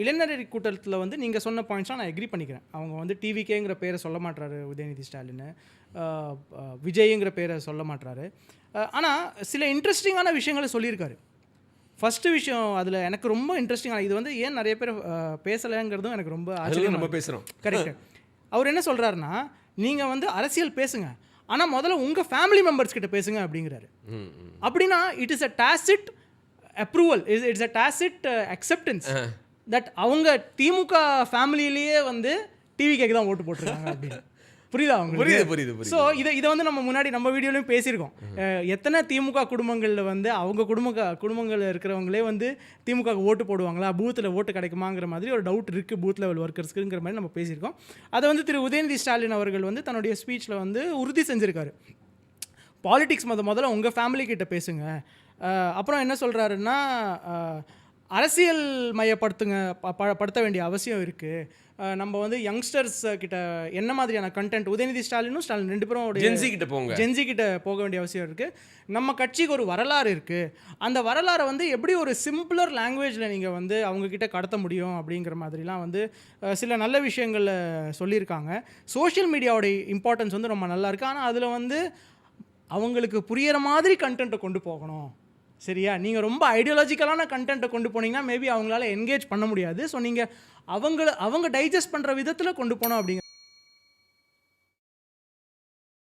இளைஞர் கூட்டத்தில் வந்து நீங்கள் சொன்ன பாயிண்ட்ஸாக நான் எக்ரி பண்ணிக்கிறேன். அவங்க வந்து டிவிகேங்கிற பேரை சொல்ல மாட்டாரு உதயநிதி ஸ்டாலின், விஜய்ங்கிற பேரை சொல்ல மாட்டாரு. ஆனால் சில இன்ட்ரெஸ்டிங்கான விஷயங்களை சொல்லியிருக்காரு. ஃபஸ்ட்டு விஷயம் அதில் எனக்கு ரொம்ப இன்ட்ரெஸ்டிங்கான இது வந்து ஏன் நிறைய பேர் பேசலைங்கிறதும் எனக்கு ரொம்ப ஆச்சரியம். நம்ம பேசுகிறோம். கரெக்ட். அவர் என்ன சொல்கிறாருன்னா, நீங்கள் வந்து அரசியல் பேசுங்க, ஆனால் முதல்ல உங்கள் ஃபேமிலி மெம்பர்ஸ் கிட்ட பேசுங்க அப்படிங்கிறாரு. அப்படின்னா it is a tacit approval, it's a tacit acceptance that அவங்க திமுக ஃபேமிலியிலேயே வந்து டிவிகேக்கு தான் ஓட்டு போட்டிருக்காங்க அப்படின்னு. புரியுதா உங்களுக்கு? புரியுது. ஸோ இதை வந்து நம்ம முன்னாடி நம்ம வீடியோலையும் பேசியிருக்கோம். எத்தனை திமுக குடும்பங்களில் வந்து அவங்க குடும்பங்கள் இருக்கிறவங்களே வந்து திமுக ஓட்டு போடுவாங்களா, பூத்தில் ஓட்டு கிடைக்குமாங்கிற மாதிரி ஒரு டவுட் இருக்குது பூத் லெவல் ஒர்க்கர்ஸ்க்குங்கிற மாதிரி நம்ம பேசியிருக்கோம். அதை வந்து திரு உதயநிதி ஸ்டாலின் அவர்கள் வந்து தன்னுடைய ஸ்பீச்சில் வந்து உறுதி செஞ்சுருக்காரு. பாலிடிக்ஸ் முதல்ல உங்கள் ஃபேமிலி கிட்ட பேசுங்க. அப்புறம் என்ன சொல்கிறாருன்னா, அரசியல் படுத்த வேண்டிய அவசியம் இருக்குது. நம்ம வந்து யங்ஸ்டர்ஸ் கிட்ட என்ன மாதிரியான கண்டென்ட், உதயநிதி ஸ்டாலினும் ஸ்டாலின் ரெண்டு பேரும் ஜென்சி கிட்ட போக வேண்டிய அவசியம் இருக்குது. நம்ம கட்சிக்கு ஒரு வரலாறு இருக்குது, அந்த வரலாறை வந்து எப்படி ஒரு சிம்பிளர் லாங்குவேஜில் நீங்கள் வந்து அவங்கக்கிட்ட கடத்த முடியும் அப்படிங்கிற மாதிரிலாம் வந்து சில நல்ல விஷயங்களில் சொல்லியிருக்காங்க. சோஷியல் மீடியாவோடைய இம்பார்ட்டன்ஸ் வந்து ரொம்ப நல்லா இருக்குது. ஆனால் அதில் வந்து அவங்களுக்கு புரியிற மாதிரி கண்டென்ட்டை கொண்டு போகணும். சரியா? நீங்கள் ரொம்ப ஐடியாலஜிக்கலான கண்டென்ட்டை கொண்டு போனீங்கன்னா மேபி அவங்களால என்கேஜ் பண்ண முடியாது. ஸோ நீங்கள் அவங்க டைஜஸ்ட் பண்ணுற விதத்தில் கொண்டு போனோம் அப்படிங்கிற